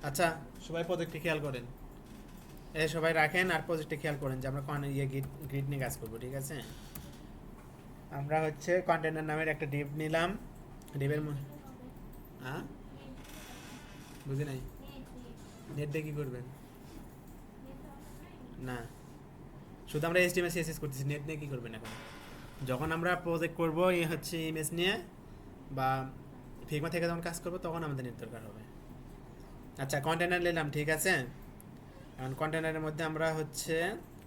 আচ্ছা, সবাই প্রজেক্টে খেয়াল করেন। সবাই রাখেন আর প্রজেক্টে খেয়াল করেন যে আমরা গ্রিড নিয়ে কাজ করবো, ঠিক আছে? আমরা হচ্ছে কন্টেনার নামের একটা ডিপ নিলাম। ডিপের হ্যাঁ, বুঝি নাই। নেট দিয়ে কী করবেন? না, শুধু আমরা HTML CSS করতেছি, নেট নিয়ে কী করবেন এখন? যখন আমরা প্রজেক্ট করবো এই হচ্ছে ইমেজ নিয়ে বা ফিগমা থেকে যখন কাজ করবো তখন আমাদের নেট দরকার হবে। আচ্ছা, কন্টেনার নিলাম, ঠিক আছে? এখন কন্টেনারের মধ্যে আমরা হচ্ছে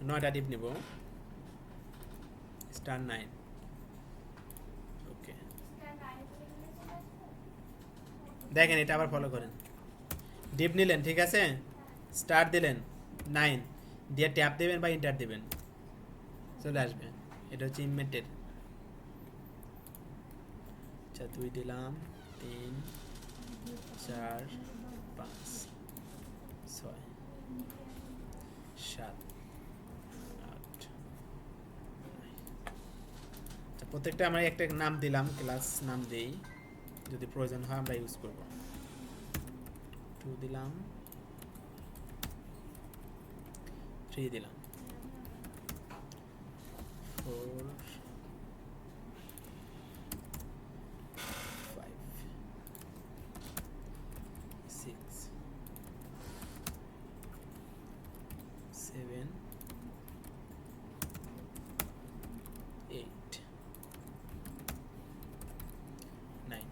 9টা ডিপ নিব, *9। ওকে, দেখেন এটা আবার ফলো করেন। ডিপ নিলেন, ঠিক আছে? স্টার্ট দিলেন 9 দিয়ে ট্যাপ দেবেন বা ইন্টার দেবেন, চলে আসবে। এটা হচ্ছে ইমেটের। আচ্ছা, 2 দিলাম, 3, 4, 5, 6, 7, 8। আচ্ছা, প্রত্যেকটা আমরা একটা নাম দিলাম, ক্লাস নাম দেই, যদি প্রয়োজন হয় আমরা ইউজ করব। 2 দিলাম, 3 দিলাম, 4, 5, 6, 7, 8, 9।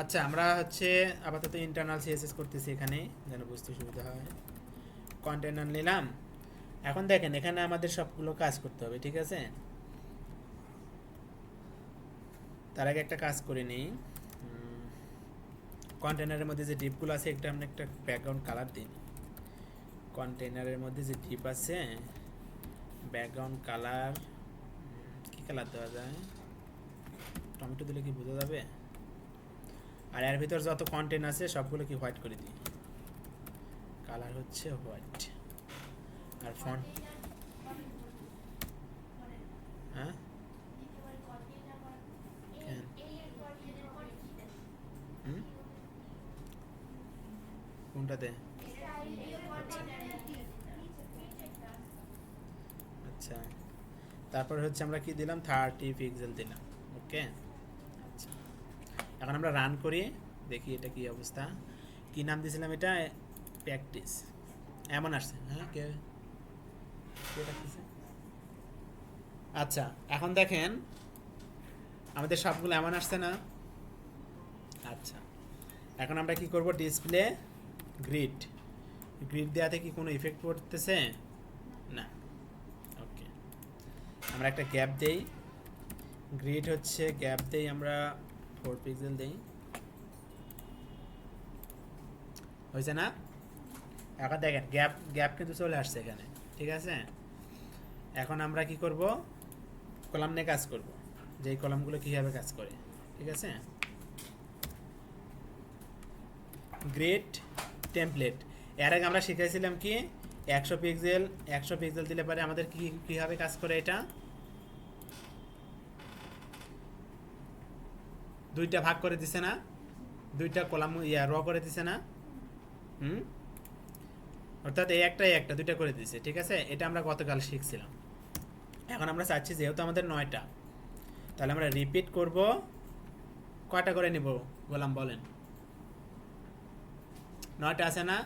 আচ্ছা, আমরা হচ্ছে আপাতত ইন্টারনাল CSS করতেছি এখানে, যেন বুঝতে সুবিধা হয়। কন্টেনার নিলাম। এখন দেখেন এখানে আমাদের সবগুলো কাজ করতে হবে, ঠিক আছে? তার আগে একটা কাজ করে নিই। কন্টেনারের মধ্যে যে ডিপগুলো আছে একটা আমরা একটা ব্যাকগ্রাউন্ড কালার দিই। কন্টেনারের মধ্যে যে ডিপ আছে, ব্যাকগ্রাউন্ড কালার কী কালার দেওয়া যায়? টমেটো দিলে কি বোঝা যাবে? আর এর ভিতর যত কন্টেন্ট আছে সবগুলো কি হোয়াইট করে দিই, কালার হচ্ছে হোয়াইট। আর ফন্ট, হ্যাঁ কোনটাতে? আচ্ছা আচ্ছা, তারপর হচ্ছে আমরা কি দিলাম, 30 পিক্সেল দিলাম। ওকে, আচ্ছা, এখন আমরা রান করি, দেখি এটা কি অবস্থা। কি নাম দিয়েছিলাম এটা? প্র্যাকটিস। এমন আসছে, হ্যাঁ, কে কে রাখতেছে? আচ্ছা, এখন দেখেন আমাদের সবগুলো এমন আসছে না? আচ্ছা, এখন আমরা কি করব, ডিসপ্লে গ্রিড। গ্রিড দেওয়াতে কি কোনো ইফেক্ট পড়তেছে? না। ওকে, আমরা একটা গ্যাপ দেই। গ্রিড হচ্ছে গ্যাপ দেই আমরা 4 পিক্সেল দেই, হয়েছে না? এখন দেখেন গ্যাপ গ্যাপ কিন্তু চলে আসছে এখানে, ঠিক আছে? এখন আমরা কি করব, কলাম নিয়ে কাজ করব, যে এই কলামগুলো কীভাবে কাজ করে, ঠিক আছে? Grid template. এর আগে আমরা শিখেছিলাম কি 100 পিক্সেল দিলে পরে আমাদের কীভাবে কাজ করে এটা, দুইটা ভাগ করে দিছে না, দুইটা কলাম র করে দিছে না? অর্থাৎ এই একটা দুইটা করে দিছে, ঠিক আছে? এটা আমরা গতকাল শিখছিলাম। এখন আমরা চাচ্ছি যেহেতু আমাদের 9টা, তাহলে আমরা রিপিট করব। কয়টা করে নিব গোলাম বলেন? 9টা আছে না?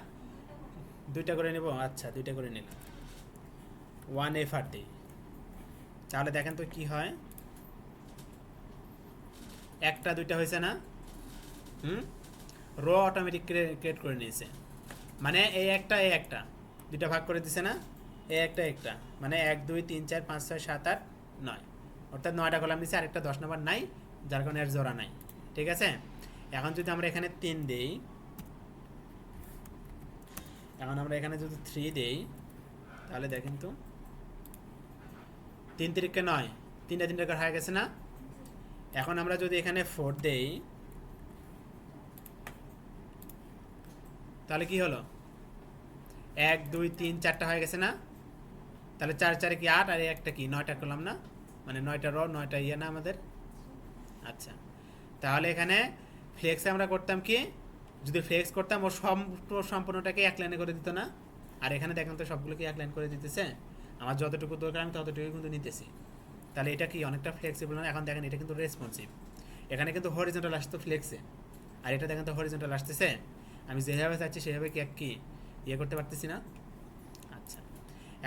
দুইটা করে নেব। আচ্ছা, দুইটা করে নিলাম। 1 দিই, তাহলে দেখেন তো কি হয়, একটা দুইটা হয়েছে না? রো অটোমেটিক ক্রিয়েট করে নিয়েছে, মানে এই একটা দুইটা ভাগ করে দিছে না? এই একটা মানে 1 2 3 4 5 6 7 8 9, অর্থাৎ 9টা কলাম নিচে আরেকটা 10 নম্বর নাই, যার কারণে এর জোড়া নাই, ঠিক আছে? এখন যদি আমরা এখানে 3 দেই, এখন আমরা এখানে যদি 3 দেই, তাহলে দেখেন তো 3 3 9, 3টা 3টা করে হয়ে গেছে না? এখন আমরা যদি এখানে 4 দেই, তাহলে কি হলো, 1 2 3 4টা হয়ে গেছে না? তাহলে 4 4 কি 8, আর একটা কি 9টা করলাম না, মানে 9টা র 9টা ইয়ে না আমাদের? আচ্ছা, তাহলে এখানে ফ্লেক্সে আমরা করতাম কি যদি ফ্লেক্স করতাম ও সম্পূর্ণটাকে এক লাইনে করে দিত না। আর এখানে দেখেন তো সবগুলোকে এক লাইন করে দিতেছে, আমার যতটুকু দরকার আমি ততটুকু কিন্তু নিতেছি। তাহলে এটা কি অনেকটা ফ্লেক্সিবল না? এখন দেখেন এটা কিন্তু রেসপন্সিভ, এখানে কিন্তু হরিজন্টাল আসতো ফ্লেক্সে, আর এটা দেখেন তো হরিজন্টাল আসতেছে। আমি যেভাবে চাচ্ছি সেভাবে কি ইয়ে করতে পারতেছি না। আচ্ছা,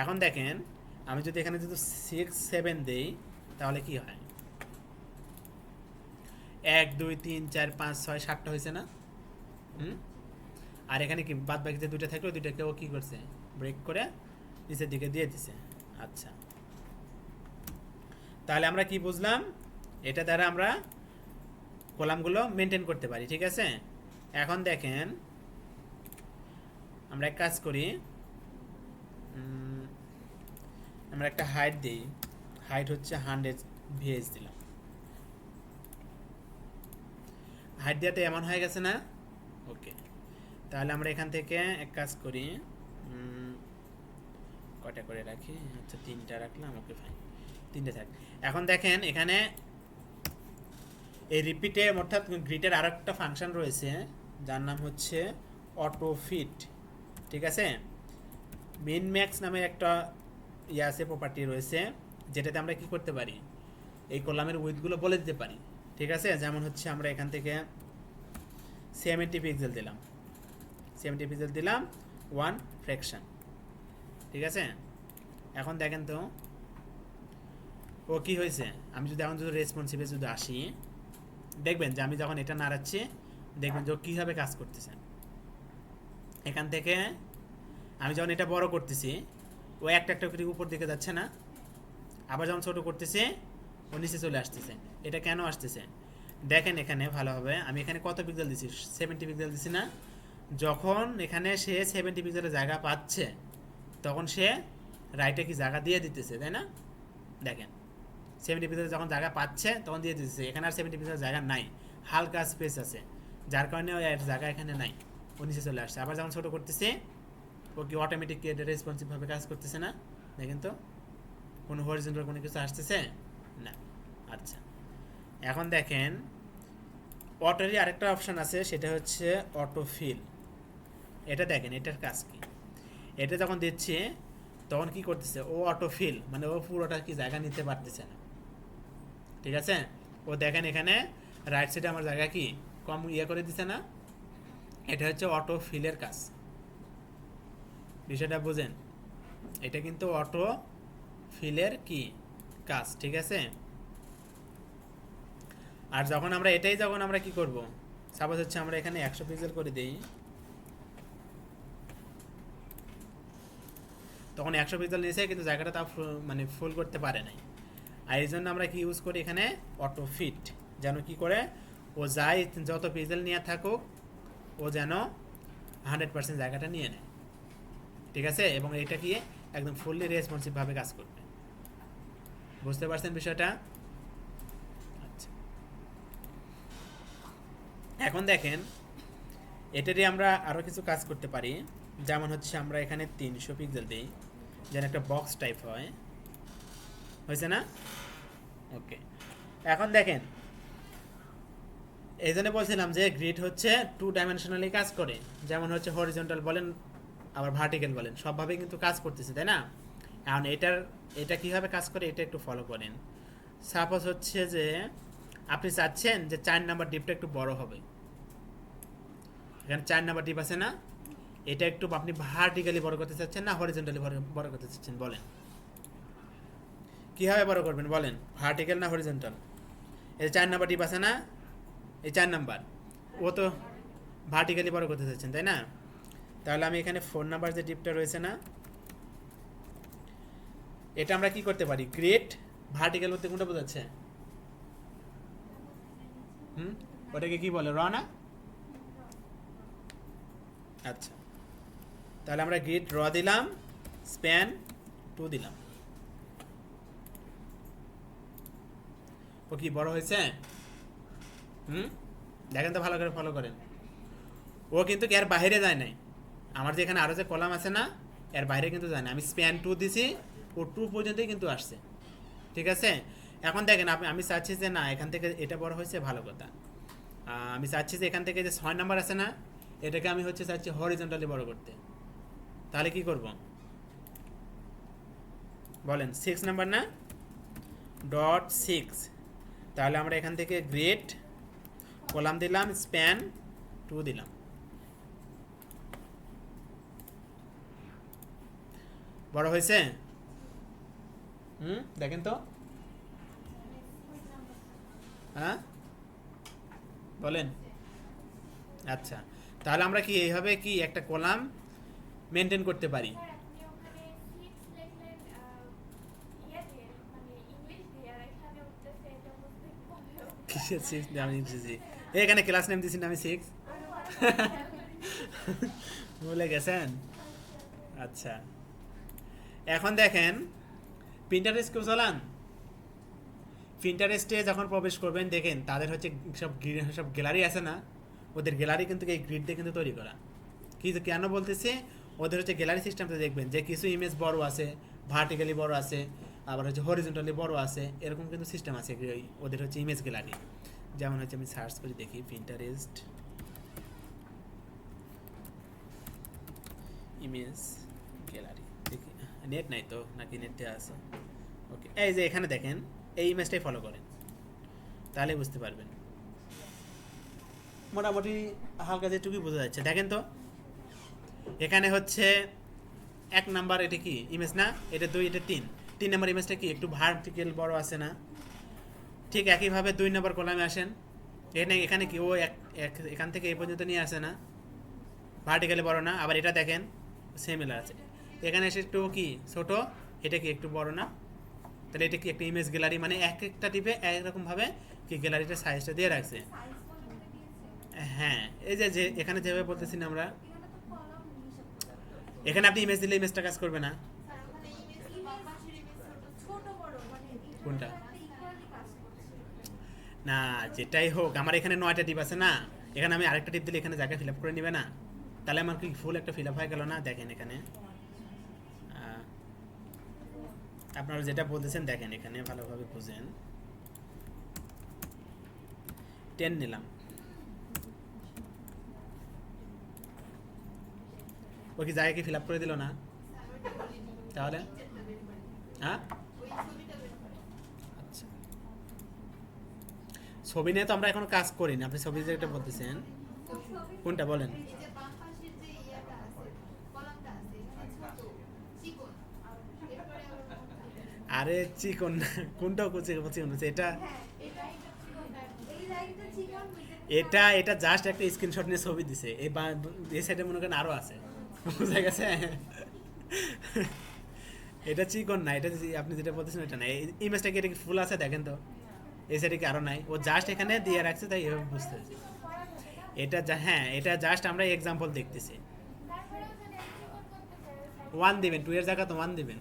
এখন দেখেন আমি যদি এখানে যদি 6 7 দেই তাহলে কি হয়? 1 2 3 4 5 6 7টা হয়েছে না? আর এখানে কি বাদ বাকি যে দুইটা থাকলো দুইটাকেও কি করছে, ব্রেক করে নিচের দিকে দিয়ে দিছে। আচ্ছা, তাহলে আমরা কি বুঝলাম? এটা দ্বারা আমরা কলামগুলো মেনটেন করতে পারি, ঠিক আছে। এখন দেখেন আমরা এক কাজ করি, আমরা একটা হাইট দিই, হাইট হচ্ছে 100 ভিএস দিলাম। হাইট দেওয়াতে এমন হয়ে গেছে না? ওকে, তাহলে আমরা এখান থেকে এক কাজ করি, কয়টা করে রাখি? আচ্ছা 3টা রাখলাম, ওকে ফাইন, 3টে থাক। এখন দেখেন এখানে এই রিপিটে অর্থাৎ গ্রিটের আর একটা ফাংশন রয়েছে যার নাম হচ্ছে অটো ফিট, ঠিক আছে। মিন ম্যাক্স নামে একটা ইয়ে আছে, প্রপার্টি রয়েছে, যেটাতে আমরা কি করতে পারি, এই কলামের উইথগুলো বলে দিতে পারি, ঠিক আছে। যেমন হচ্ছে আমরা এখান থেকে 70 পিক্সেল দিলাম, 70 পিক্সেল দিলাম 1 ফ্র্যাকশন, ঠিক আছে। এখন দেখেন তো ও কি হয়েছে, আমি যদি এখন যদি রেসপন্সিভে যদি আসি, দেখবেন যে আমি যখন এটা নাড়াচ্ছি দেখবেন যে ও কীভাবে কাজ করতেছে। এখান থেকে আমি যখন এটা বড় করতেছি ও একটা একটা করে উপর দিকে যাচ্ছে না, আবার যখন ছোটো করতেছি ও নিচে চলে আসতেছে। এটা কেন আসতেছে দেখেন এখানে ভালোভাবে, আমি এখানে কত পিক্সেল দিছি? 70 পিক্সেল দিছি না? যখন এখানে সে 70 পিক্সেলের জায়গা পাচ্ছে তখন সে রাইটে কি জায়গা দিয়ে দিতেছে, তাই না? দেখেন 70 পিক্সেল যখন জায়গা পাচ্ছে তখন দিয়ে দিতেছে, এখানে আর 70 পিক্সেল জায়গা নাই, হালকা স্পেস আছে, যার কারণে ওই জায়গা এখানে নাই, ও নিচে চলে আসছে। আবার যখন ছোটো করতেছে ও কি অটোমেটিক রেসপন্সিভভাবে কাজ করতেছে না? দেখেন তো কোনো হরিজন্টাল কোনো কিছু আসতেছে না। আচ্ছা, এখন দেখেন অটোরই আরেকটা অপশান আছে, সেটা হচ্ছে অটো ফিল। এটা দেখেন এটার কাজ কি, এটা যখন দিচ্ছে তখন কি করতেছে ও অটো ফিল, মানে ও পুরোটা কি জায়গা নিতে পারতেছে না, ঠিক আছে। ও দেখেন এখানে রাইট সাইডে আমার জায়গা কি কম ইয়ে করে দিছে না? এটা হচ্ছে অটো ফিলের কাজ, বিষয়টা বুঝেন। এটা কিন্তু অটো ফিলের কি কাজ, ঠিক আছে। আর যখন আমরা এটাই যখন আমরা কি করব, সাপোজ হচ্ছে আমরা এখানে 100 পিক্সেল করে দিই, তখন 100 পিক্সেল নিয়েছে কিন্তু জায়গাটা তাও মানে ফুল করতে পারে নাই। আর এই জন্য আমরা কি ইউজ করি এখানে অটো ফিট, যেন কি করে ও যাই যত পিক্সেল নিয়ে থাকুক ও যেন 100% জায়গাটা নিয়ে নেয়, ঠিক আছে। এবং এটা কি একদম ফুললি রেসপন্সিভভাবে কাজ করবে, বুঝতে পারছেন বিষয়টা? আচ্ছা, এখন দেখেন এটারই আমরা আরও কিছু কাজ করতে পারি, যেমন হচ্ছে আমরা এখানে 300 পিক্সেল দিই, যেন একটা বক্স টাইপ হয়, হয়েছে না? ওকে, এখন দেখেন এই জন্য বলছিলাম যে গ্রিড হচ্ছে 2 ডাইমেনশনালি কাজ করে, যেমন হচ্ছে হরিজন্টাল বলেন আবার ভার্টিক্যাল বলেন, সবভাবেই কিন্তু কাজ করতেছে, তাই না? এখন এটা কীভাবে কাজ করে এটা একটু ফলো করেন। সাপোজ হচ্ছে যে আপনি চাচ্ছেন যে 4 নাম্বার ডিপটা একটু বড় হবে, এখানে 4 নাম্বার ডিপ আছে না, এটা একটু আপনি ভার্টিক্যালি বড় করতে চাচ্ছেন না হরিজন্টালি বড় করতে চাচ্ছেন? বলেন কীভাবে বড় করবেন বলেন, ভার্টিক্যাল না হরিজন্টাল? এই 4 নাম্বার ডিপ আছে না, এই 4 নাম্বার ও তো ভার্টিক্যালি বড় করতে চাচ্ছেন, তাই না? তাহলে আমি এখানে 4 নাম্বার যে ডিপটা রয়েছে না, এটা আমরা কি করতে পারি, গ্রেট ভার্টিক্যাল বলতে কোনটা বোঝাচ্ছে? ওটাকে কি বলে, র না? আচ্ছা, তাহলে আমরা গ্রিড র দিলাম, স্প্যান 2 দিলাম, ও কি বড় হয়েছে? দেখেন তো ভালো করে ফলো করেন, ও কিন্তু এর বাইরে যায় নাই, আমার যে এখানে আরও যে কলাম আছে না এর বাইরে কিন্তু যায় না, আমি স্প্যান 2 দিছি, ও 2 পর্যন্তই কিন্তু আসছে, ঠিক আছে। এখন দেখেন আমি চাচ্ছি যে না এখান থেকে এটা বড় হয়েছে, ভালো কথা। আমি চাচ্ছি যে এখান থেকে যে 6 নাম্বার আছে না এটাকে আমি হচ্ছে চাচ্ছি হরিজন্টালি বড় করতে, তাহলে কি করব বলেন? 6 নাম্বার না, ডট 6, তাহলে আমরা এখান থেকে গ্রেড কলাম দিলাম, স্প্যান 2 দিলাম, বড় হয়েছে? দেখেন তো, হ্যাঁ বলেন। আচ্ছা, তাহলে আমরা কি এইভাবে কি একটা কলাম মেনটেন করতে পারি? কিসের 6 আমি ইংরেজি এখানে ক্লাস নেম দিছি না আমি 6? ভুলে গেছেন? আচ্ছা, এখন দেখেন পিন্টারেস্ট কেউ চালান? পিন্টারেস্টে যখন প্রবেশ করবেন দেখেন তাদের হচ্ছে সব গ্যালারি আছে না, ওদের গ্যালারি কিন্তু এই গ্রিড দিয়ে কিন্তু তৈরি করা। কি কেন বলতেছে, ওদের হচ্ছে গ্যালারি সিস্টেমটা দেখবেন যে কিছু ইমেজ বড় আছে, ভার্টিক্যালি বড় আছে, আবার হচ্ছে হরিজন্টালি বড় আছে, এরকম কিন্তু সিস্টেম আছে ওদের হচ্ছে ইমেজ গ্যালারি। যেমন হচ্ছে আমি সার্চ করে দেখি পিন্টারেস্ট ইমেজ গ্যালারি, দেখি নেট নাই তো নাকি নেট দেওয়া আছে? ওকে, এই যে এখানে দেখেন এই ইমেজটাই ফলো করেন, তাহলে বুঝতে পারবেন মোটামুটি হালকা যেটুকুই বোঝা যাচ্ছে। দেখেন তো এখানে হচ্ছে 1 নাম্বার, এটা কি ইমেজ না, এটা 2, এটা 3 নাম্বার ইমেজটা কি একটু ভার্টিক্যাল বড় আছে না? ঠিক একইভাবে 2 নাম্বার কলামে আসেন, এখানে কি ও এখান থেকে এই পর্যন্ত নিয়ে আসে না, ভার্টিক্যালি বড় না? আবার এটা দেখেন সিমিলার আছে, এখানে এসে একটু কি ছোট, এটা কি একটু বড় না? তাহলে এটা কি একটা ইমেজ গ্যালারি, মানে এক একটা টিপে একরকমভাবে কি গ্যালারিটার সাইজটা দিয়ে রাখছে। হ্যাঁ, এই যে এখানে যেভাবে বলতেছি না আমরা, এখানে আপনি ইমেজ দিলে ইমেজটা কাজ করবে না। কোনটা? না যেটাই হোক, আমার এখানে 9টা টিপ আছে না, এখানে আমি আরেকটা টিপ দিলে এখানে জায়গা ফিল আপ করে নেবে না? তাহলে আমার কি ফুল একটা ফিল আপ হয়ে গেল না? দেখেন এখানে আপনারা যেটা বলতেছেন দেখেন এখানে ভালোভাবে বুঝেন। 10 নিলাম, ও কি জায়গা কি ফিল আপ করে দিল না? তাহলে হ্যাঁ, আচ্ছা, ছবি নিয়ে তো আমরা এখনো কাজ করিনি, আপনি ছবি যেটা বলতেছেন কোনটা বলেন? আরে চিকন না, কোনটাও চিকন হচ্ছে এটা, এটা এটা জাস্ট একটা স্ক্রিনশট নিয়ে ছবি দিছে, এই সাইডে মনে করেন আরো আছে, বুঝা গেছে? এটা চিকন না, এটা আপনি যেটা বলতেছেন এটা না, এই ইমেজটা কি এটা কি ফুল আছে দেখেন তো, এই সাইডে কি আরো নাই? ও জাস্ট এখানে দিয়ে রাখছে, তাই এভাবে বুঝতে হয়েছে। এটা হ্যাঁ, এটা জাস্ট আমরা এক্সাম্পল দেখতেছি। 1 দিবেন, 2 এর জায়গা তো 1 দিবেন।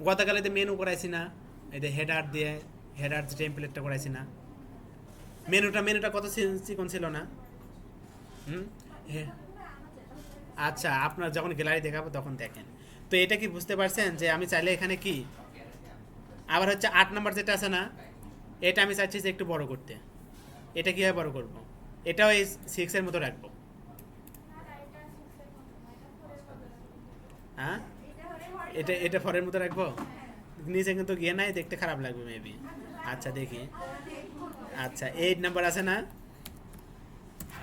গতকালে তো মেনু করাইছি না, এই যে হেডার দিয়ে, হেডার যে টেমপ্লেটটা করাইছি না, মেনুটা কত চিকন ছিল না? আচ্ছা, আপনার যখন গ্যালারি দেখাবো তখন দেখেন। তো এটা কি বুঝতে পারছেন যে আমি চাইলে এখানে কি আবার হচ্ছে 8 নাম্বার যেটা আছে না, এটা আমি চাইছি যে একটু বড় করতে, এটা কীভাবে বড় করব? এটাও এই 6 এর মতো রাখবো। হ্যাঁ, এটা এটা 4 এর মতো রাখবো, নিচে কিন্তু গিয়ে নাই, দেখতে খারাপ লাগবে মেবি। আচ্ছা দেখি, আচ্ছা 8 নাম্বার আছে না,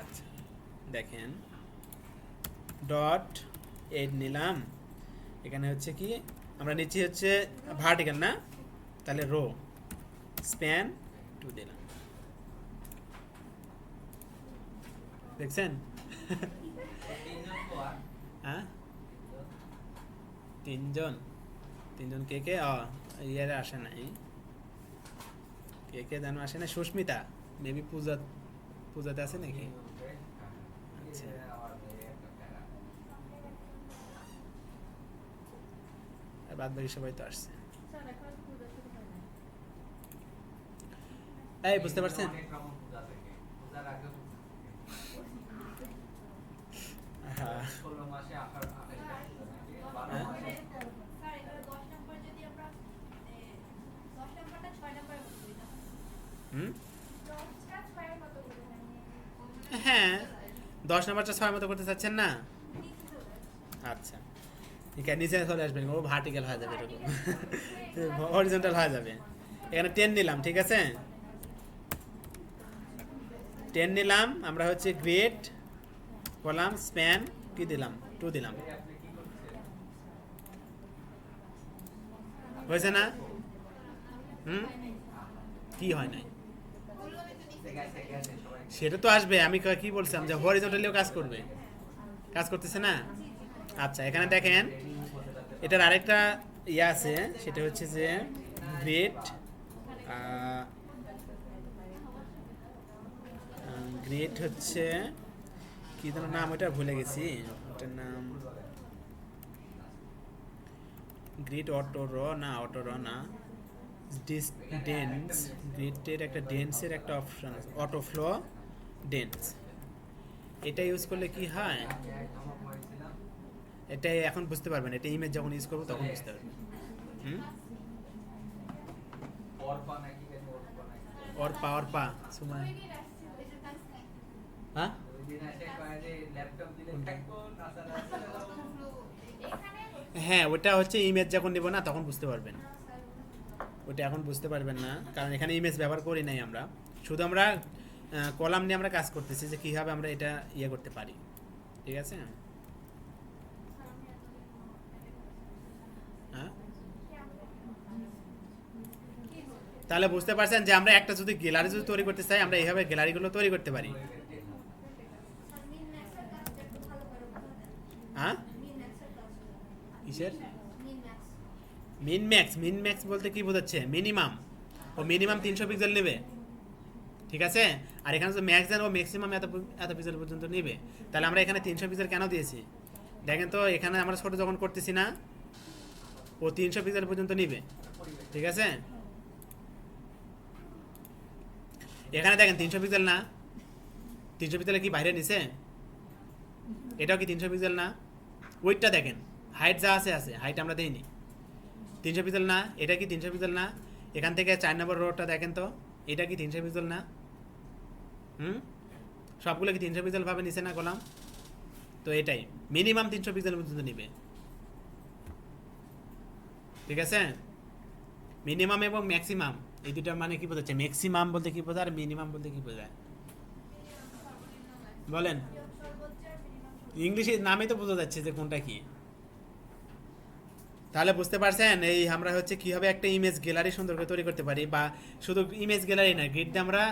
আচ্ছা দেখেন ডট 8 নিলাম, এখানে হচ্ছে কি আমরা নিচে হচ্ছে ভার্টিক্যাল না, তাহলে রো স্প্যান 2 দিলাম, দেখছেন? হ্যাঁ, তিনজন কে কে ইয়ারে আসে নাই, কে কে যেন আসে না, সুস্মিতা মেবি, পূজাতে আছে নাকি? আচ্ছা, আর বাদ বাকি সবাই তো আসছে। এই বুঝতে পারছেন? হ্যাঁ, হ্যাঁ 10 নম্বরটা 6 মতো করতে চাচ্ছেন না? আচ্ছা, ঠিক আছে, নিচে চলে আসবেন, ও ভার্টিক্যাল হয়ে যাবে, এরকম হরিজন্টাল হয়ে যাবে। এখানে 10 নিলাম, ঠিক আছে, 10 নিলাম আমরা, হচ্ছে গ্রেড কলাম স্প্যান কি দিলাম, 2 দিলাম, হয়েছে না? কি হয় নাই? সেটা তো আসবে, আমি কি বলছিলাম যে হরিজন্টালিও কাজ করবে, কাজ করতেছে না? আচ্ছা, এখানে দেখেন এটার আরেকটা ইয়ে আছে, সেটা হচ্ছে যে গ্রেড গ্রেড হচ্ছে কি যেন নাম, ওটা ভুলে গেছি, ওটার নাম গ্রিড অটো র না, অটো র না, ডেন্স, গ্রিডের একটা ডেন্সের একটা অপশন আছে, অটো ফ্লো ডেন্স। এটা ইউজ করলে কি হয়, এটা এখন বুঝতে পারবেন, এটা ইমেজ যখন ইউজ করবো তখন বুঝতে পারবেন। অরপা অরপা সময়, হ্যাঁ হ্যাঁ, ওটা হচ্ছে ইমেজ যখন নেব না তখন বুঝতে পারবেন, ওটা এখন বুঝতে পারবেন না, কারণ এখানে ইমেজ ব্যবহার করি নাই আমরা, শুধু আমরা কলাম নিয়ে আমরা কাজ করতেছি যে কীভাবে আমরা এটা ইয়ে করতে পারি, ঠিক আছে? হ্যাঁ, তাহলে বুঝতে পারছেন যে আমরা একটা যদি গ্যালারি যদি তৈরি করতে চাই, আমরা এইভাবে গ্যালারিগুলো তৈরি করতে পারি। হ্যাঁ, কিসের মিন ম্যাক্স বলতে কি বোঝাচ্ছে? মিনিমাম, ও মিনিমাম 300 পিক্সেল নেবে, ঠিক আছে, আর এখানে যদি ম্যাক্স দেন ও ম্যাক্সিমাম এত পিক্সেল পর্যন্ত নেবে। তাহলে আমরা এখানে 300 পিক্সেল কেন দিয়েছি দেখেন তো, এখানে আমরা ছোটো যখন করতেছি না, ও 300 পিক্সেল পর্যন্ত নিবে, ঠিক আছে, এখানে দেখেন 300 পিক্সেল না, 300 পিক্সেলে কি বাইরে নিছে, এটাও কি 300 পিক্সেল না? ওয়েটটা দেখেন, হাইট যা আছে আছে, হাইট আমরা দেইনি, 300 পিক্সেল না, এটা কি 300 পিক্সেল না? এখান থেকে 4 নম্বর রোটা দেখেন তো, এটা কি 300 পিক্সেল না? সবগুলো কি 300 পিক্সেল ভাবে নিছে না কলাম? তো এটাই মিনিমাম 300 পিক্সেল পর্যন্ত নিবে, ঠিক আছে, মিনিমাম এবং ম্যাক্সিমাম এই দুটার মানে কি বোঝাচ্ছে? ম্যাক্সিমাম বলতে কি বোঝায় আর মিনিমাম বলতে কি বোঝায় বলেন? ইংলিশে নামে তো বোঝা যাচ্ছে যে কোনটা কি। তাহলে বুঝতে পারছেন এই আমরা হচ্ছে কীভাবে একটা ইমেজ গ্যালারি সুন্দর করে তৈরি করতে পারি, বা শুধু ইমেজ গ্যালারি না, গ্রিড দিয়ে আমরা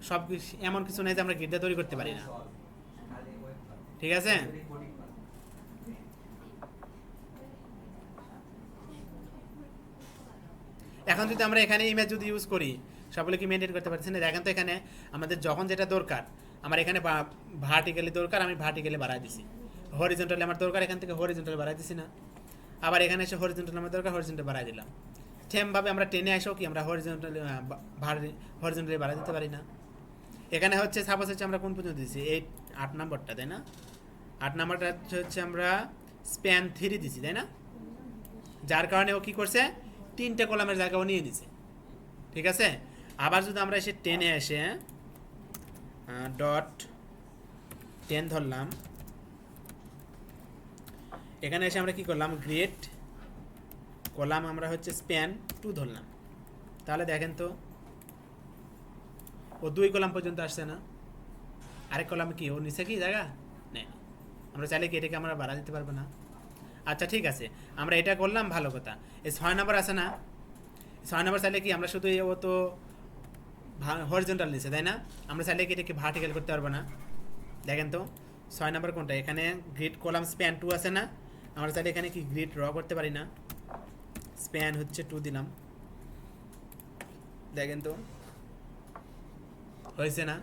সব এমন কিছু নেই যে আমরা গ্রিড দিয়ে তৈরি করতে পারি না, ঠিক আছে? এখন যদি আমরা এখানে ইমেজ যদি ইউজ করি, সবগুলো কি মেনটেন করতে পারছি না? দেখেন তো এখানে আমাদের যখন যেটা দরকার, আমার এখানে ভার্টিক্যালি দরকার, আমি ভার্টিক্যালি বাড়াই দিছি, হরিজন্টালি আমার দরকার, এখান থেকে হরিজন্টালি বাড়াই দিছি না, আবার এখানে এসে হরিজন্টাল আমার দরকার, হরিজন্টাল বাড়াই দিলাম। সেমভাবে আমরা টেনে আসেও কি আমরা হরিজন্টালি হরিজন্টালি বাড়াই দিতে পারি না? এখানে হচ্ছে সাপোজ হচ্ছে আমরা কোন পর্যন্ত দিচ্ছি, এই 8 নম্বরটা, তাই না? 8 নম্বরটা হচ্ছে আমরা স্প্যান 3 দিছি, তাই না? যার কারণে ও কী করছে, 3টে কলামের জায়গা ও নিয়ে নিছে, ঠিক আছে। আবার যদি আমরা এসে টেনে এসে ডট 10 ধরলাম, এখানে এসে আমরা কি করলাম, গ্রেড কলাম আমরা হচ্ছে স্প্যান 2 ধরলাম, তাহলে দেখেন তো ও 2 কলাম পর্যন্ত আসছে না? আরেক কলামে কি ও নিচে কি জায়গা নেই? আমরা চাইলে কি এটাকে আমরা বাড়া দিতে পারবো না? আচ্ছা ঠিক আছে, আমরা এটা করলাম, ভালো কথা। এই 6 নম্বর আছে না, 6 নম্বর চাইলে কি আমরা শুধু ও তো হরিজন্টাল নিচে, তাই না? আমরা চাইলে কি এটাকে ভার্টিক্যাল করতে পারবো না? দেখেন তো 6 নম্বর কোনটা, এখানে গ্রিড কলাম স্প্যান 2 আছে না, আমরা চাইলে এখানে কি গ্রিড র করতে পারি না? স্প্যান হচ্ছে 2 দিলাম, দেখেন তো হয়েছে না?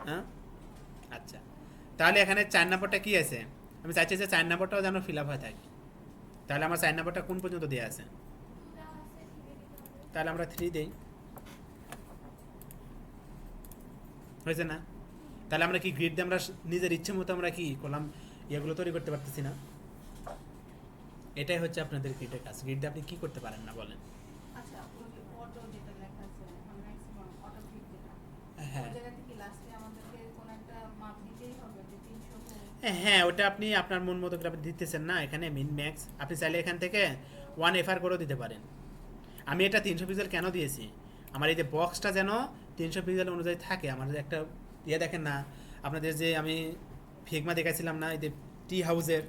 হ্যাঁ, আচ্ছা, তাহলে এখানে 4 নম্বরটা কি আছে, আমি চাইছি যে 4 নম্বরটাও যেন ফিল আপ হয়ে থাকে, তাহলে আমার 4 নম্বরটা কোন পর্যন্ত দেওয়া আছে? তাহলে আমরা 3 দেই, হয়েছে না? তাহলে আমরা কি গ্রিড দিয়ে আমরা নিজের ইচ্ছে মতো আমরা কি কলাম এগুলো তৈরি করতে পারতেছি না? এটাই হচ্ছে আপনাদের গ্রিডের কাজ। গ্রিড দিয়ে আপনি কি করতে পারেন না বলেন? হ্যাঁ, হ্যাঁ, ওটা আপনি আপনার মন মতো করে আপনি দিতেছেন না এখানে মিন ম্যাক্স, আপনি চাইলে এখান থেকে 1 FR করেও দিতে পারেন। আমি এটা 300 পিক্সেল কেন দিয়েছি, আমার এই যে বক্সটা যেন 300 পিক্সেল অনুযায়ী থাকে। আমার যে একটা ইয়ে দেখেন না, আপনাদের যে আমি ফিগমা দেখাইছিলাম না এই যে টি হাউসের,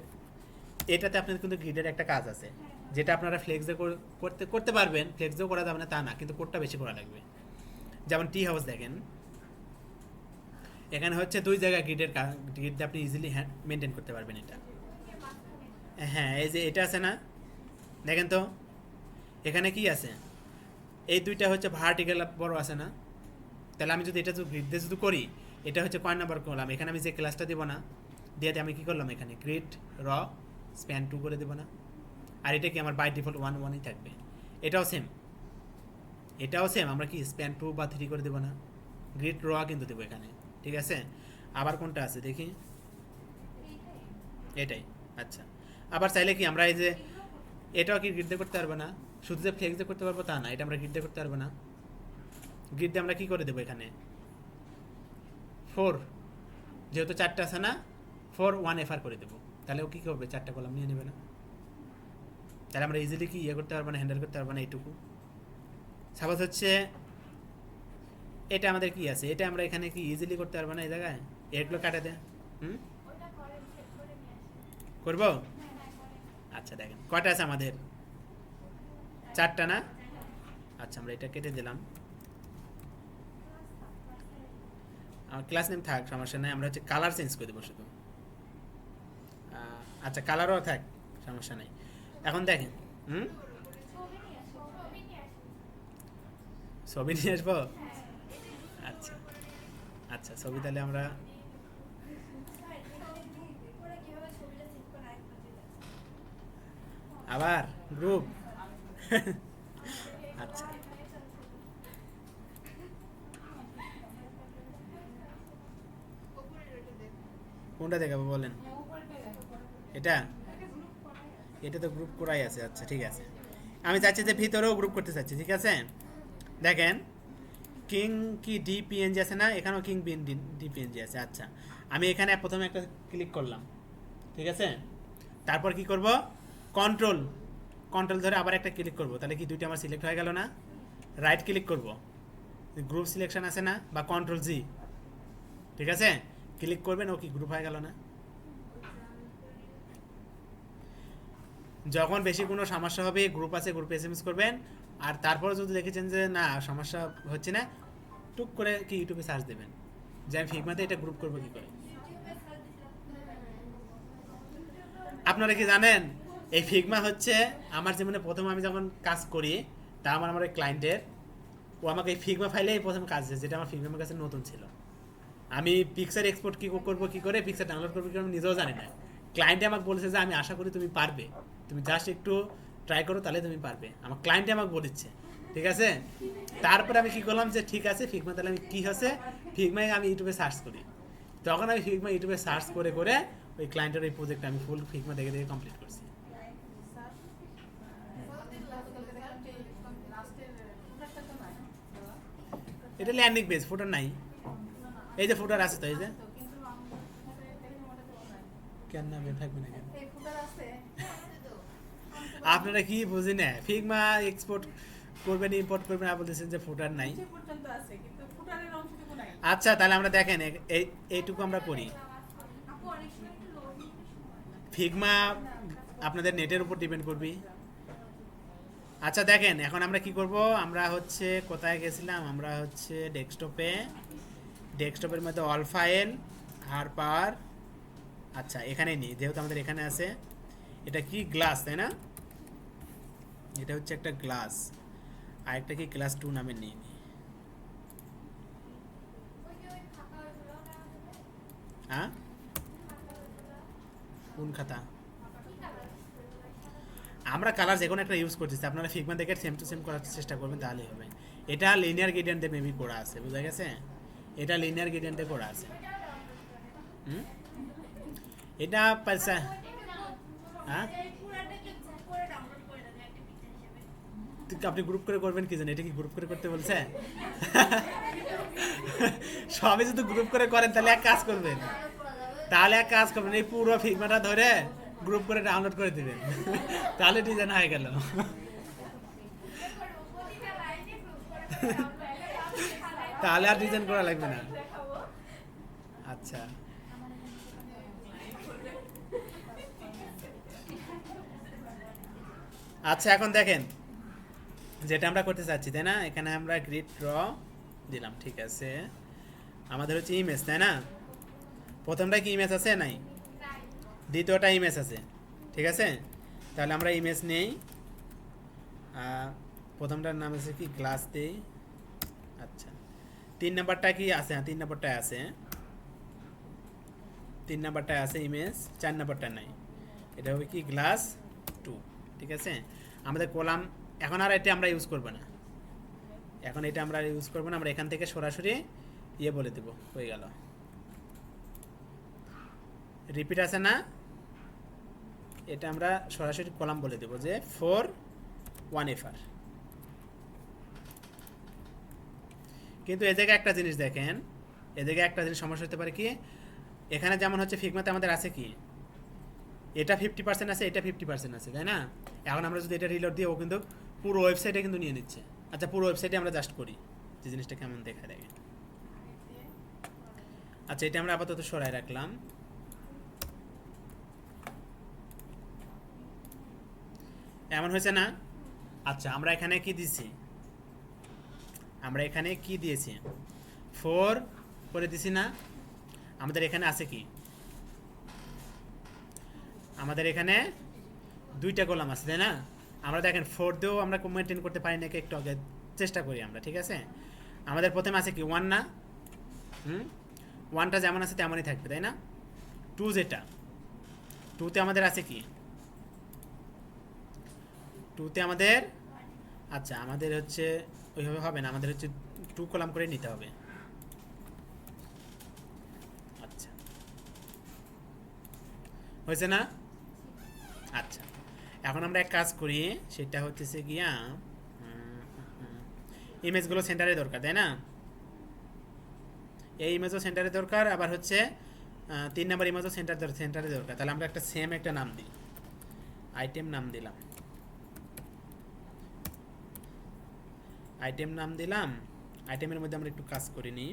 এটাতে আপনাদের কিন্তু গ্রিডের একটা কাজ আছে, যেটা আপনারা ফ্লেক্সে করতে করতে পারবেন, ফ্লেক্সেও করা যাবে না তা না, কিন্তু কোডটা বেশি করা লাগবে। যেমন টি হাউস দেখেন, এখানে হচ্ছে 2 জায়গায় গ্রিড আপনি ইজিলি মেনটেন করতে পারবেন এটা। হ্যাঁ, এই যে এটা আছে না, দেখেন তো এখানে কি আছে, এই দুইটা হচ্ছে ভার্টিক্যাল বড় আছে না, তাহলে আমি যদি এটা যদি গ্রিড দিয়ে যদি করি, এটা হচ্ছে কয় নাম্বার করলাম, এখানে আমি যে ক্লাসটা দিব না, দিয়ে আমি কী করলাম, এখানে গ্রিড র স্প্যান 2 করে দেবো না, আর এটা কি আমার বাই ডিফল্ট 1 1ই থাকবে। এটাও সেম, এটাও সেম, আমরা কি স্প্যান 2 বা 3 করে দেবো না, গ্রিড র কিন্তু দেবো এখানে, ঠিক আছে। আবার কোনটা আছে দেখি, এটাই। আচ্ছা, আবার চাইলে কি আমরা এই যে এটাও কি গ্রিড দিয়ে করতে পারবো না, শুধু যে ফ্লেক্স দিয়ে করতে পারবো তা না, এটা আমরা গ্রিড দিয়ে করতে পারবো না। গ্রিড দিয়ে আমরা কী করে দেবো এখানে 4, যেহেতু 4টা আছে না, 4 1 FR করে দেবো, তাহলে ও কী করবে, 4টা কলাম নিয়ে নেবে না, তাহলে আমরা ইজিলি কি ইয়ে করতে পারবো না, হ্যান্ডেল করতে পারবো না এইটুকু। সাপোজ হচ্ছে এটা আমাদের কি আছে, এটা আমরা এখানে কি ইজিলি করতে পারবো না, এই জায়গায় এগুলো কাটা দে, করবো। আচ্ছা দেখেন কয়টা আছে আমাদের, 4টা না। আচ্ছা, আমরা এটা কেটে দিলাম, আমার ক্লাস নেম থাক, সমস্যা নেই, আমরা হচ্ছে কালার চেঞ্জ করে দেবো শুধু। আচ্ছা, কালারও থাক, সমস্যা নেই। এখন দেখেন, ছবি নিয়ে আসবো। আচ্ছা আচ্ছা, ছবি তাহলে আমরা আবার গ্রুপ আচ্ছা, কোনটা দেখাবো বলেন, এটা, এটা তো গ্রুপ করাই আছে। আচ্ছা ঠিক আছে, আমি চাচ্ছি যে ভিতরেও গ্রুপ করতে চাচ্ছি, ঠিক আছে। দেখেন কিং কি ডিপিএনজি আছে না, এখানেও কিং বিন ডিপিএনজি আছে। আচ্ছা, আমি এখানে প্রথমে একটা ক্লিক করলাম, ঠিক আছে। তারপর কি করব, কন্ট্রোল কন্ট্রোল ধরে আবার একটা ক্লিক করব, তাহলে কি দুইটা আমার সিলেক্ট হয়ে গেল না। রাইট ক্লিক করব, গ্রুপ সিলেকশন আছে না, বা কন্ট্রোল জি, ঠিক আছে, ক্লিক করবেন, ও কি গ্রুপ হয়ে গেল না। যখন বেশি কোনো সমস্যা হবে, গ্রুপ আছে, গ্রুপে এসএমএস করবেন। আর তারপর যদি দেখেছেন যে না সমস্যা হচ্ছে না, টুক করে কি ইউটিউবে সার্চ দেবেন যে আমি ফিগমাতে এটা গ্রুপ করবো কী করে। আপনারা কি জানেন, এই ফিগমা হচ্ছে আমার জীবনে প্রথম আমি যখন কাজ করি, তা আমার আমার ক্লায়েন্টের, ও আমাকে এই ফিগমা ফাইলেই প্রথম কাজ দিয়েছে, যেটা আমার ফিগমার কাছে নতুন ছিল। আমি পিকচার এক্সপোর্ট কী করবো, কী করে পিকচার ডাউনলোড করবো, কী করে আমি নিজেও জানি না। ক্লায়েন্টে আমাকে বলেছে যে আমি আশা করি তুমি পারবে, তুমি জাস্ট একটু ট্রাই করো, তাহলে তুমি পারবে। আমার ক্লায়েন্টে আমাকে বলেছে, ঠিক আছে। তারপরে আমি কী করলাম যে ঠিক আছে ফিগমা, তাহলে আমি কী হচ্ছে ফিগমায় আমি ইউটিউবে সার্চ করি। তখন আমি ফিগমা ইউটিউবে সার্চ করে করে ওই ক্লায়েন্টের ওই প্রজেক্ট আমি ফুল ফিগমা দেখে দেখে কমপ্লিট করছি। এটা ল্যান্ডিং পেজ, ফুটার নাই। এই যে ফুটার আছে তো, এই যে কেন নামে থাকবে না কেন, আপনারা কি বুঝি না, ফিগমা এক্সপোর্ট করবেন ইম্পোর্ট করবেন, আর বলতেছেন যে ফুটার নাই। আচ্ছা, তাহলে আমরা দেখেন এইটুকু আমরা করি। ফিগমা আপনাদের নেটের উপর ডিপেন্ড করবি। আচ্ছা দেখেন, এখন আমরা কি করব, আমরা হচ্ছে কোথায় গেছিলাম, আমরা হচ্ছে ডেস্কটপের মধ্যে অল ফাইল আর পাওয়ার। আচ্ছা, এখানে নিই, যেহেতু আমাদের এখানে আছে। এটা কি গ্লাস, তাই না, এটা হচ্ছে একটা গ্লাস, আর একটা কি ক্লাস 2 নামে নিই। হ্যাঁ, কোন খাতা, আমরা কালার যে কোনো একটা ইউজ করতেছি, আপনারা ফিগমা দেখে সেম টু সেম করার চেষ্টা করবেন, তাহলেই হবে। এটা লিনিয়ার গ্রেডিয়েন্টে মেবি করা আছে, বুঝা গেছে, এটা লিনিয়ার গ্রেডিয়েন্টে করা আছে। এটা পয়সা, হ্যাঁ, আপনি গ্রুপ করে করবেন কি জানেন, এটা কি গ্রুপ করে করতে বলছে সবই যদি গ্রুপ করে করেন তাহলে এক কাজ করবেন, এই পুরো ফিগমাটা ধরে গ্রুপ করে ডাউনলোড করে দিবেন, তাহলে ডিজাইন হয়ে গেল। তাহলে আর ডিজাইন করা লাগবে না। আচ্ছা, আচ্ছা এখন দেখেন যেটা আমরা করতে চাচ্ছি, তাই না? এখানে আমরা গ্রিড ড্র দিলাম, ঠিক আছে। আমাদের হচ্ছে ইমেজ, তাই না? প্রথমটা কি ইমেজ আছে? নাই। দ্বিতীয়টা ইমেজ আছে, ঠিক আছে। তাহলে আমরা ইমেজ নেই, প্রথমটার নাম আছে কি গ্লাস দেই। আচ্ছা, 3 নাম্বারটা কি আছে? হ্যাঁ, 3 নাম্বারটায় আছে, 3 নাম্বারটায় আছে ইমেজ, 4 নাম্বারটা নাই। এটা হবে কি গ্লাস 2, ঠিক আছে। আমাদের কলাম এখন আর এটা আমরা ইউজ করব না, এখন এটা আমরা ইউজ করব না, আমরা এখান থেকে সরাসরি ইয়ে বলে দেব, হয়ে গেল। রিপিট আছে না, এটা আমরা সরাসরি কলাম বলে দেব যে 4 1 FR। কিন্তু এ জায়গায় একটা জিনিস দেখেন, এ জায়গায় একটা জিনিস সমস্যা হতে পারে কি, এখানে যেমন হচ্ছে ফিগমাতে আমাদের আছে কি, এটা 50% আছে, এটা 50% আছে, তাই না? এখন আমরা যদি এটা রিলোড দিই, ও কিন্তু পুরো ওয়েবসাইটে কিন্তু নিয়ে নিচ্ছে। আচ্ছা, পুরো ওয়েবসাইটে আমরা জাস্ট করি যে জিনিসটা কেমন দেখা দেখেন। আচ্ছা, এটা আমরা আপাতত সরাই রাখলাম। এমন হয়েছে না? আচ্ছা, আমরা এখানে কি দিছি, আমরা এখানে কি দিয়েছি, 4 করে দিছি না? আমাদের এখানে আছে কি, আমাদের এখানে 2টা কলাম আছে, তাই না? আমরা দেখেন 4 দিয়েও আমরা মেনটেন করতে পারি না, একটু আগে চেষ্টা করি আমরা, ঠিক আছে। আমাদের প্রথমে আছে কি 1 না, 1টা যেমন আছে তেমনই থাকবে, তাই না? 2 যেটা, 2তে আমাদের আছে কি, 2তে আমাদের, আচ্ছা আমাদের হচ্ছে ওইভাবে হবে না, আমাদের হচ্ছে 2 কলাম করে নিতে হবে। আচ্ছা, হয়েছে না? আচ্ছা, এখন আমরা এক কাজ করি, সেটা হচ্ছে গিয়া ইমেজগুলো সেন্টারে দরকার, তাই না? এই ইমেজও সেন্টারে দরকার, আবার হচ্ছে 3 নাম্বার ইমেজও সেন্টারে দরকার। তাহলে আমরা একটা সেম একটা নাম দিই, আইটেম নাম দিলাম, আইটেম নাম দিলাম। আইটেমের মধ্যে আমরা একটু কাজ করে নিই,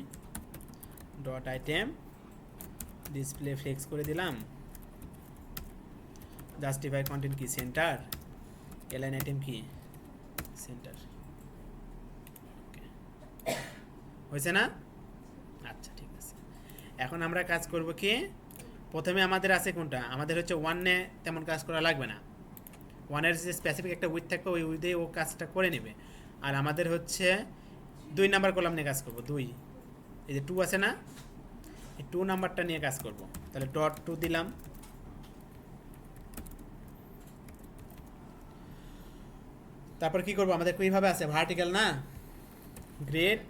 ডট আইটেম ডিসপ্লে ফ্লেক্স করে দিলাম, জাস্টিফাই কন্টেন্ট কি সেন্টার, এলাইন আইটেম কি সেন্টার। হয়েছে না? আচ্ছা, ঠিক আছে। এখন আমরা কাজ করব কি, প্রথমে আমাদের আছে কোনটা, আমাদের হচ্ছে 1-এ তেমন কাজ করা লাগবে না, 1-এর যে স্পেসিফিক একটা উইথ থাকবে ওই উইথে ও কাজটা করে নেবে। আর আমাদের হচ্ছে 2 নাম্বার কলাম নিয়ে কাজ করব, 2, এই যে 2 আছে না, এই 2 নাম্বারটা নিয়ে কাজ করব। তাহলে ডট 2 দিলাম, তারপর কি করব, আমাদের কিভাবে আছে ভার্টিক্যাল না, গ্রেড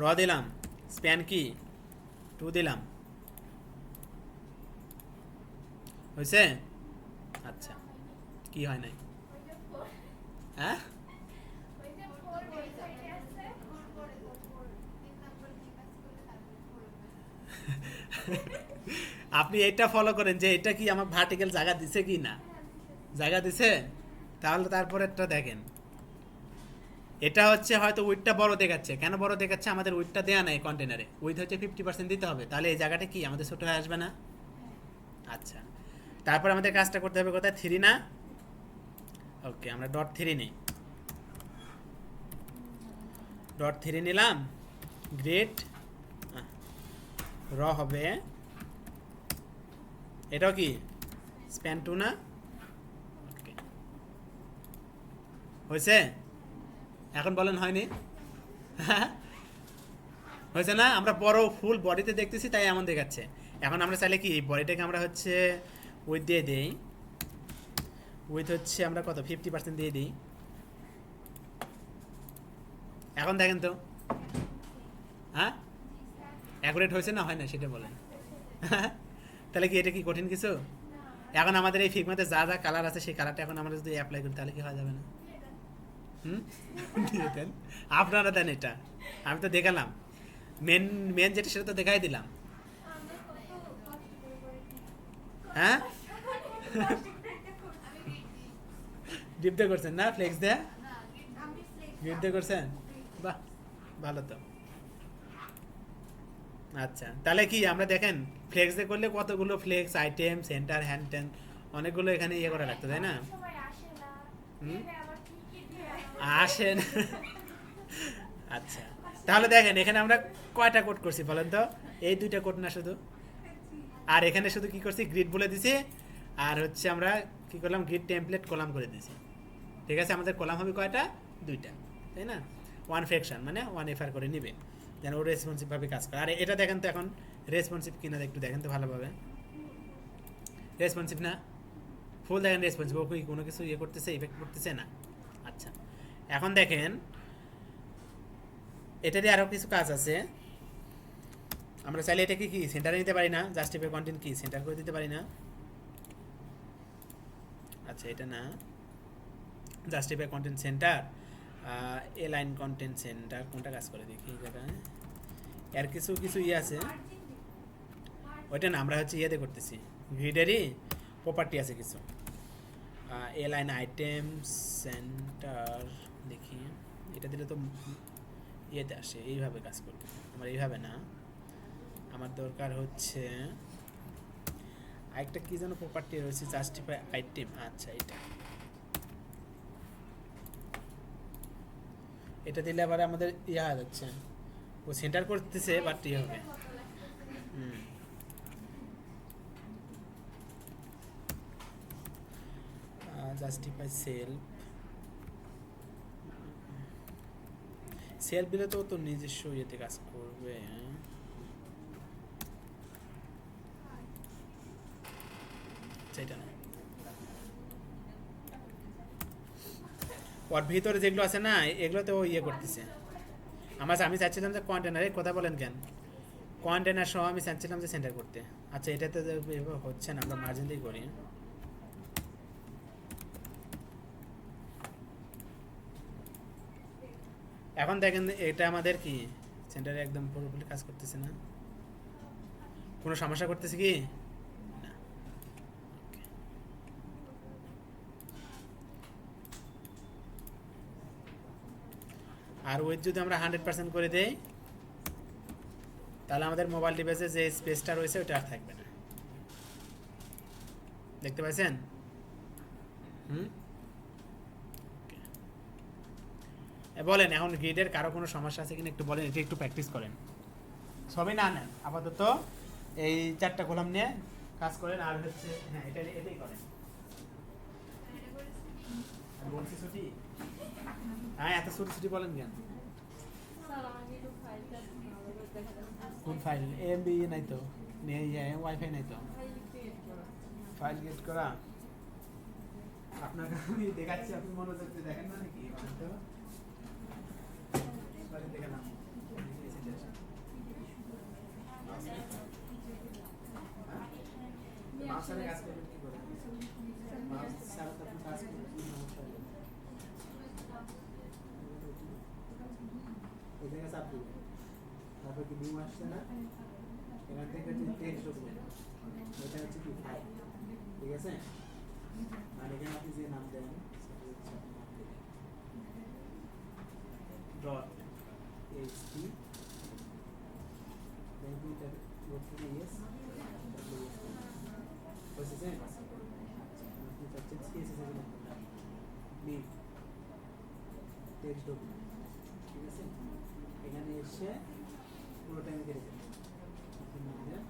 র দিলাম, স্প্যান কি 2 দিলাম, হয়েছে? আচ্ছা, কি হয় নাই? হ্যাঁ, আপনি এটা ফলো করেন যে এটা কি আমার ভার্টিক্যাল জায়গা দিছে কি না, জায়গা দিছে, তাহলে তারপরে একটা দেখেন, এটা হচ্ছে হয়তো উইথটা বড় দেখাচ্ছে, কেন বড় দেখাচ্ছে, আমাদের উইথটা দেয়া নাই কন্টেনারে, উইথ হচ্ছে 50% দিতে হবে, তাহলে এই জায়গাটা কি আমাদের ছোট হয়ে আসবে না? আচ্ছা, তারপর আমাদের কাজটা করতে হবে কোথায়, 3 না? ওকে, আমরা ডট 3 নিই, ডট 3 নিলাম, গ্রেড র হবে, এটাও কি স্প্যান 2 না? ওকে, হয়েছে? এখন বলেন হয়নি? হয়েছে না? আমরা বড় ফুল বডিতে দেখতেছি তাই এমন দেখাচ্ছে। এখন আমরা চাইলে কি এই বডিটাকে আমরা হচ্ছে উইথ দিয়ে দিই, উইথ হচ্ছে আমরা কত 50% দিয়ে দিই। এখন দেখেন তো, হ্যাঁ অ্যাকুরেট হয়েছে না হয় না সেটা বলেন। তাহলে কি এটা কি কঠিন কিছু? এখন আমাদের এই ফিগমাতে যা যা কালার আছে সেই কালারটা এখন আমরা যদি অ্যাপ্লাই করি তাহলে কি হয়ে যাবে না? হুম দিয়ে দেন, আপনারা দেন এটা, আমি তো দেখালাম, মেন মেন যেটা সেটা তো দেখাই দিলাম। হ্যাঁ ডিপ দিয়ে করছেন না, ফ্লেক্স দিয়ে ডিপ দিয়ে করছেন, বাহ ভালো তো। আচ্ছা তাহলে কি আমরা দেখেন ফ্লেক্স দিয়ে করলে কতগুলো ফ্লেক্স আইটেম সেন্টার হ্যান্ড টেন অনেকগুলো এখানে ইয়ে করা লাগতো তাই না? হুম আসেন আচ্ছা তাহলে দেখেন এখানে আমরা কয়টা কোড করছি বলেন তো, এই দুইটা কোড না শুধু, আর এখানে শুধু কি করছি গ্রিড বলে দিছি, আর হচ্ছে আমরা কি করলাম গ্রিড টেমপ্লেট কলাম করে দিছি। ঠিক আছে আমাদের কলাম হবে কয়টা, দুইটা, তাই না? ওয়ান ফ্র্যাকশন মানে ওয়ান এফআর করে নিবে, যেন ও রেসপন্সিভভাবে কাজ করে। আর এটা দেখেন তো এখন রেসপন্সিভ কিনা একটু দেখেন তো ভালোভাবে, রেসপন্সিভ না, ফুল দেখেন রেসপন্সিভ, ও কি কোনো কিছু ইয়ে করতেছে ইফেক্ট করতেছে না। আচ্ছা এখন দেখেন এটারই আরও কিছু কাজ আছে, আমরা চাইলে এটাকে কি সেন্টারে নিতে পারি না, জাস্টিফাই কন্টেন্ট কি সেন্টার করে দিতে পারি না? আচ্ছা এটা না, জাস্টিফাই কন্টেন্ট সেন্টার, এ লাইন কন্টেন্ট সেন্টার কোনটা কাজ করে দেখি এই জায়গায়, এর কিছু কিছু ইয়ে আছে, ওইটা না আমরা হচ্ছে ইয়েতে করতেছি, গ্রিডেরই প্রপার্টি আছে কিছু, এ লাইন আইটেম সেন্টার, দেখি এটা দিলে তো ইয়েতে আসে, এইভাবে কাজ করবে, আমার এইভাবে না, আমার দরকার হচ্ছে আরেকটা কি যেন প্রপার্টি রয়েছে, জাস্টিফাই আইটেম, আচ্ছা এটা, এটা দিলে আবার আমাদের ইয়ে হয়ে যাচ্ছে, ও সেন্টার করতেছে বাট ইয়ে হবে। হুম জাস্টিফাই সেলফ, সেলফ দিলে তো তো নিজস্ব ইয়েতে কাজ করবে, সেটা না, ওর ভিতরে যেগুলো আছে না এগুলোতে ও ইয়ে করতেছে, আমি চাচ্ছিলাম যে কন্টেনারে কথা বলেন কেন, কন্টেনার সহ আমি চাচ্ছিলাম যে সেন্টার করতে। আচ্ছা এটাতে হচ্ছে না, আমরা মার্জিন দিয়ে করি, এখন দেখেন এটা আমাদের কি সেন্টারে একদম পুরোপুরি কাজ করতেছে না, কোনো সমস্যা করতেছে কি না? আর ওই যদি আমরা 100% করে দেই তাহলে আমাদের মোবাইল ডিভাইসে যে স্পেসটা রয়েছে ওটা আর থাকবে না, দেখতে পাচ্ছেন? হুম বলেন এখন গ্রিডের কারো কোনো সমস্যা আছে কিনা একটু বলেন, এটা একটু প্র্যাকটিস করেন, সবই না নেন আপাতত এই 4টা কলাম নিয়ে কাজ করেন, আর হচ্ছে হ্যাঁ এটাই করেন। আর বলছি ছুটি, হ্যাঁ এত ছুটি বলেন কেন, কোন ফাইল এমবি নাই তো, নেই ওয়াইফাই নাই তো, ফাইল গেট করা আপনাকে আমি দেখাচ্ছি, আপনি মনোযোগ দিয়ে দেখেন না নাকি, তো দেখে নাম মাউসের কাজ করবেন কি করে, মাউস ছাড়া তো আপনি কাজ করবেন কি সমস্যা হবে, এই জায়গায় চাপ দিবেন, তারপর কি নিউ আসছে না, এখান থেকে হচ্ছে টেক্সট ঢুকবে, এটা হচ্ছে কি ফাইল, ঠিক আছে? আর এখানে আপনি যে নাম দেন dot HT then we can go to the yes হয়েছে আপনি চাচ্ছেন সিএসএস এর নেম টেক্সট ডকুমেন্ট, ঠিক আছে? এখানে এসে পুরোটা আমি কেটে দেবেন, আপনি নাম দেন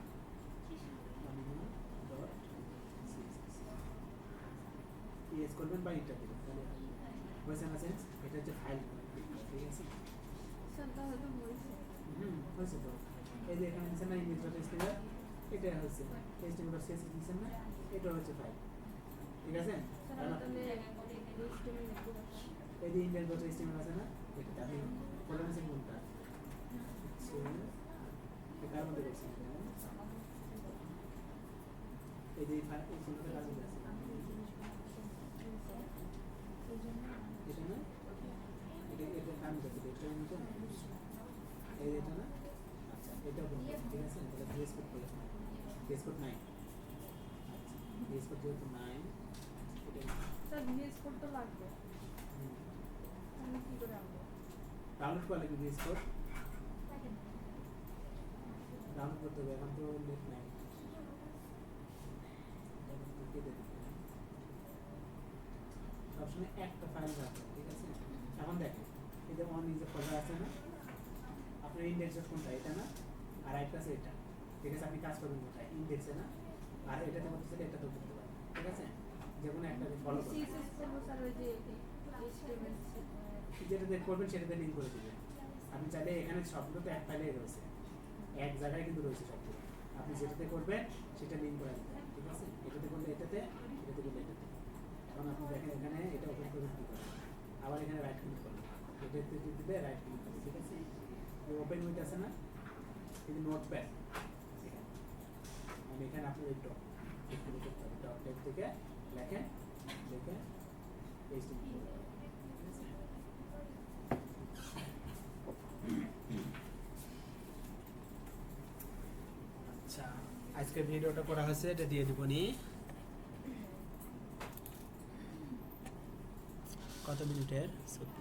ডট ইয়েস করবেন বা ইন্টার দেবেন, তাহলে হয়েছে না সেন্স, এটা হচ্ছে ফাইল, ঠিক আছে? হয়েছে তো, এই যে এখানে দিচ্ছেন না ইমেজ ডট এসটিআর, এটা হচ্ছে এসটিআর ডট সিএসএস দিচ্ছেন না, এটা হচ্ছে ফাইল, ঠিক আছে? এই যে ইমেজ ডট এসটিআর আছে না, এটা আপনি ফলোয়ার আছে কোনটা হচ্ছে কার মধ্যে করছেন, এই যে ফাইল এই ফোল্ডারে কাজ আছে এটা না, আমি দেখি এটা মতো এই এটা না আচ্ছা এটা বলতে ঠিক আছে তাহলে ভিএস কোড করে ভিএস কোড 9 আচ্ছা ভিএস কোড যেহেতু 9 এটা স্যার ভিএস কোড তো লাগবে আমি কি করে আনবো ডাউনলোড করলে কি ভিএস কোড ডাউনলোড করতে হবে এখন তো নেট নাই সবসময় একটা ফাইল রাখবেন ঠিক আছে এখন দেখেন এই যে অন ইজ ফোল্ডার আছে না আপনার ইন্ডেক্স কোনটা এটা না আর একটা আছে এটা ঠিক আছে আপনি কাজ করবেন কোনটা ইন্ডেক্সে না আর এটাতে করতেছেন এটাতেও করতে পারেন ঠিক আছে যে কোনো একটাকে ফলো করুন সিএসএস করব স্যার ওই যে এইচটিএমএল যেটাতে করবেন সেটাতে লিংক করে দিবেন আপনি চাইলে এখানে সবগুলো তো এক ফাইলে রয়েছে এক জায়গায় কিন্তু রয়েছে সবগুলো আপনি যেটাতে করবেন সেটা লিংক করে দিবেন ঠিক আছে এটাতে করলে এটাতে করলে এটাতে এখন আপনি দেখেন এখানে এটা ওপেন করে দিতে পারেন আবার এখানে রাইট ক্লিক করুন এটাতে দিলে রাইট ক্লিক করুন ঠিক আছে এই ওপেন উইথ আছে না এই নোটপ্যাড আমি এখানে আপনি এই ডট ক্লিক করতে হবে ডট টেপ থেকে লেখেন লিখে পেস্ট করুন আচ্ছা আজকে ভিডিওটা করা হয়েছে এটা দিয়ে দিব নি কত মিনিটের 70